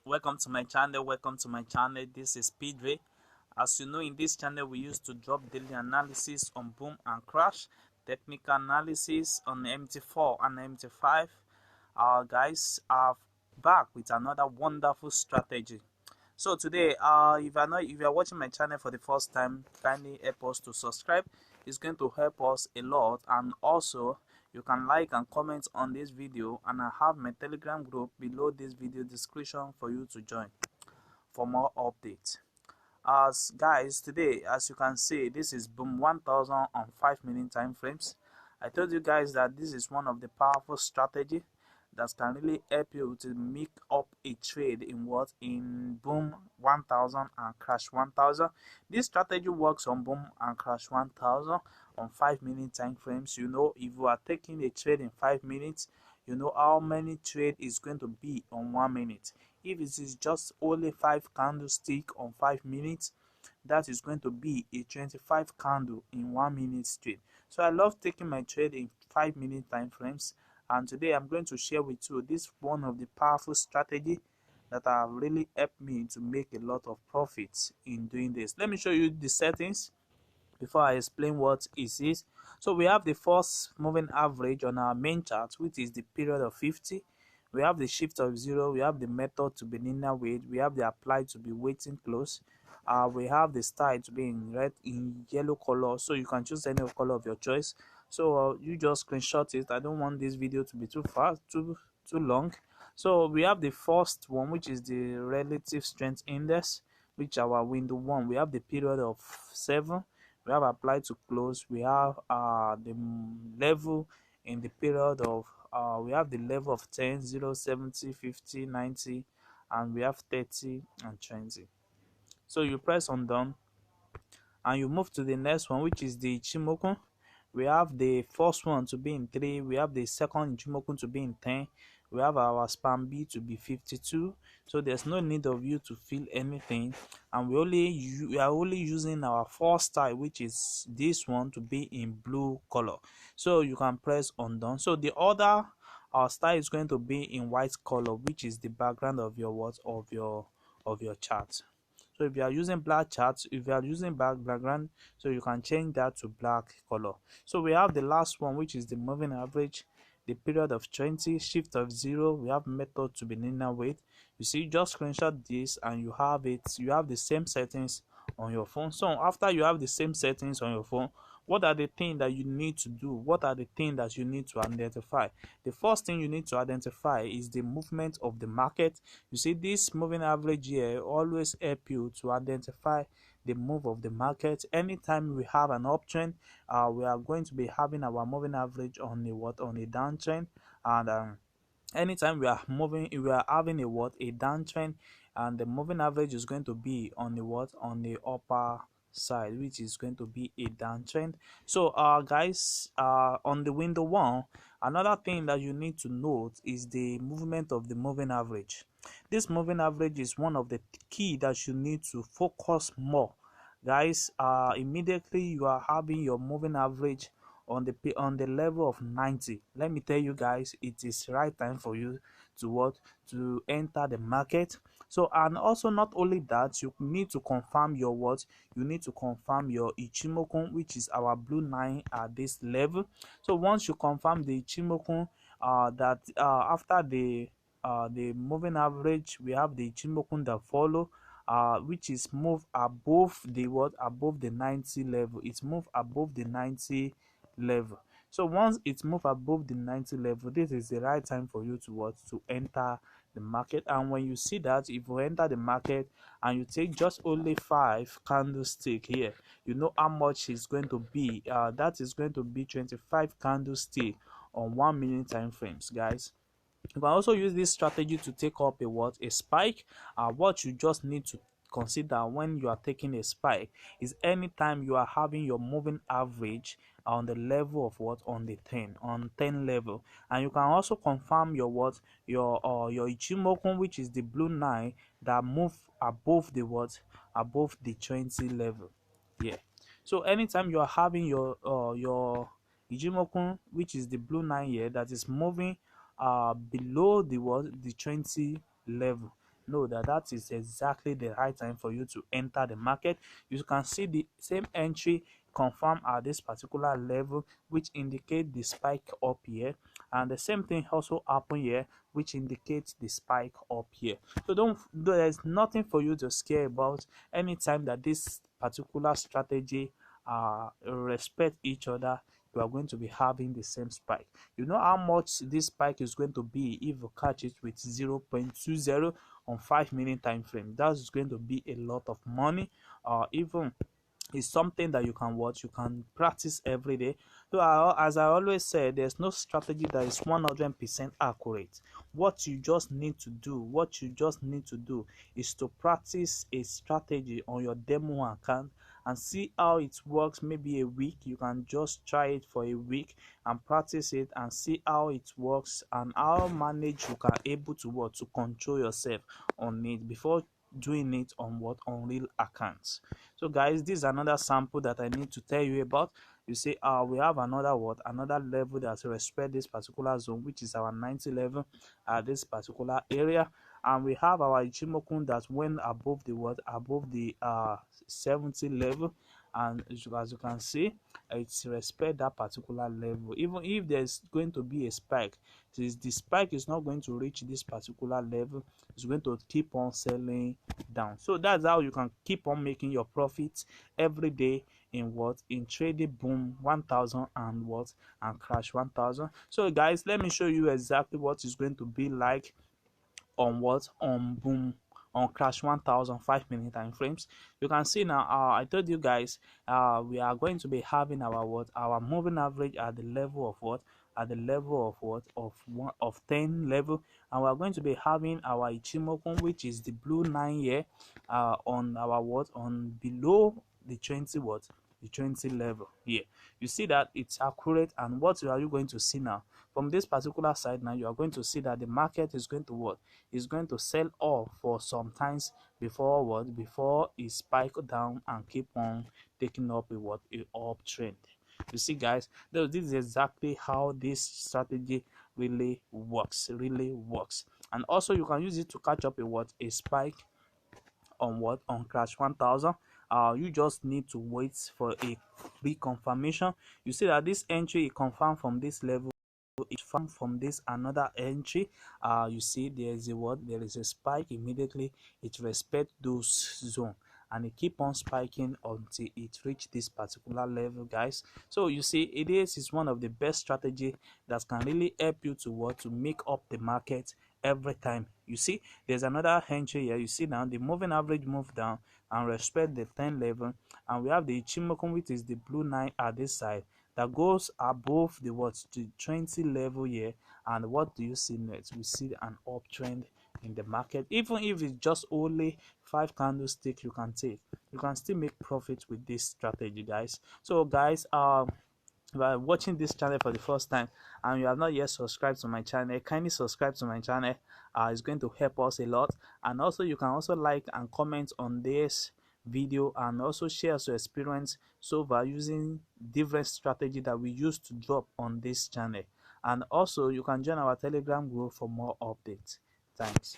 Welcome to my channel. This is Pedro. As you know, in this channel we used to drop daily analysis on boom and crash, technical analysis on MT4 and MT5. Our guys are back with another wonderful strategy. So today, if you are watching my channel for the first time, kindly help us to subscribe. It's going to help us a lot, and also you can like and comment on this video, and I have my Telegram group below this video description for you to join for more updates. As guys, today, as you can see, this is boom 1000 on 5-minute time frames. I told you guys that this is one of the powerful strategy that can really help you to make up a trade in boom 1000 and crash 1000. This strategy works on boom and crash 1000 on 5-minute time frames. You know, if you are taking a trade in 5 minutes, you know how many trade is going to be on 1 minute. If it is just only 5 candlestick on 5 minutes, that is going to be a 25 candle in 1 minute straight. So I love taking my trade in 5-minute time frames, and today I'm going to share with you this one of the powerful strategy that have really helped me to make a lot of profits in doing this. Let me show you the settings before I explain what it is. So we have the first moving average on our main chart, which is the period of 50. We have the shift of 0, we have the method to be linear weight, we have the apply to be waiting close, we have the style to be in yellow color, so you can choose any color of your choice. So you just screenshot it. I don't want this video to be too long. So we have the first one, which is the relative strength index, which our window 1. We have the period of 7, we have apply to close, we have the level in the period of we have the level of 10, 0, 70, 50, 90, and we have 30 and 20. So you press on done and you move to the next one, which is the Ichimoku. We have the first one to be in 3, we have the second Ichimoku to be in 10, we have our span B to be 52. So there's no need of you to fill anything, and we are only using our first style, which is this one, to be in blue color. So you can press on done. So the other our style is going to be in white color, which is the background of your chart. So if you are using black charts, if you are using background, so you can change that to black color. So we have the last one, which is the moving average, the period of 20, shift of 0, we have method to be linear weight. You see, just screenshot this and you have it. You have the same settings on your phone. So after you have the same settings on your phone, what are the things that you need to do? What are the things that you need to identify? The first thing you need to identify is the movement of the market. You see, this moving average here always help you to identify the move of the market. Anytime we have an uptrend, we are going to be having our moving average on a downtrend, and anytime we are having a downtrend, and the moving average is going to be on the upper side, which is going to be a downtrend. So guys, on the window 1, another thing that you need to note is the movement of the moving average. This moving average is one of the key that you need to focus more, guys. Immediately you are having your moving average on the level of 90, let me tell you guys, it is right time for you to enter the market. So, and also not only that, you need to confirm your you need to confirm your Ichimoku, which is our blue line at this level. So once you confirm the Ichimoku, that after the moving average, we have the Ichimoku that follow, which is move above the 90 level. It's move above the 90 level. So once it's moved above the 90 level, this is the right time for you to enter the market. And when you see that, if you enter the market and you take just only 5 candlestick here, you know how much is going to be. That is going to be 25 candlestick on 1 minute time frames, guys. You can also use this strategy to take up a spike. What you just need to consider when you are taking a spike is anytime you are having your moving average on the level of on the 10 level, and you can also confirm your Ichimoku, which is the blue line that move above the 20 level. Yeah. So anytime you are having your Ichimoku, which is the blue line here, that is moving below the 20 level, know that that is exactly the right time for you to enter the market. You can see the same entry confirm at this particular level, which indicate the spike up here, and the same thing also happen here, which indicates the spike up here. So there's nothing for you to scare about anytime that this particular strategy respect each other. You are going to be having the same spike. You know how much this spike is going to be if you catch it with 0.20 on 5 minute time frame. That's going to be a lot of money. Even is something that you can watch, you can practice every day. So as I always say, there's no strategy that is 100% accurate. What you just need to do is to practice a strategy on your demo account and see how it works. Maybe a week, you can just try it for a week and practice it and see how it works and how manage you can able to what to control yourself on it before doing it on real accounts. So guys, this is another sample that I need to tell you about. You see, we have another level that respect this particular zone, which is our 90 level at this particular area, and we have our Ichimoku that went above the 70 level, and as you can see, it's respect that particular level. Even if there's going to be a spike, since the spike is not going to reach this particular level, it's going to keep on selling down. So that's how you can keep on making your profits every day in trading boom 1000 and crash 1000. So guys, let me show you exactly what is going to be like on boom on crash 1000 5 minute time frames. You can see now, I told you guys, we are going to be having our moving average at the level of 10 level, and we are going to be having our Ichimoku, which is the blue 9 here, on our on below the 20 level here. You see that it's accurate, and what are you going to see now from this particular side? Now you are going to see that the market is going to sell off for some times before it spike down and keep on taking up a uptrend. You see guys, this is exactly how this strategy really works. And also you can use it to catch up a spike on crash 1000. You just need to wait for a reconfirmation. You see that this entry is confirmed from this level, it found from this another entry. You see there is a spike immediately. It respect those zone and it keep on spiking until it reach this particular level, guys. So you see, is one of the best strategy that can really help you to make up the market every time. You see there's another entry here. You see now the moving average move down and respect the 10 level, and we have the Ichimoku, which is the blue 9 at this side, that goes above the 20 level here. And what do you see next? We see an uptrend in the market. Even if it's just only 5 candlestick, you can still make profit with this strategy, guys. So guys, if you are watching this channel for the first time and you have not yet subscribed to my channel, kindly subscribe to my channel. It's going to help us a lot. And also you can also like and comment on this video and also share your experience so far using different strategy that we use to drop on this channel. And also you can join our Telegram group for more updates. Thanks.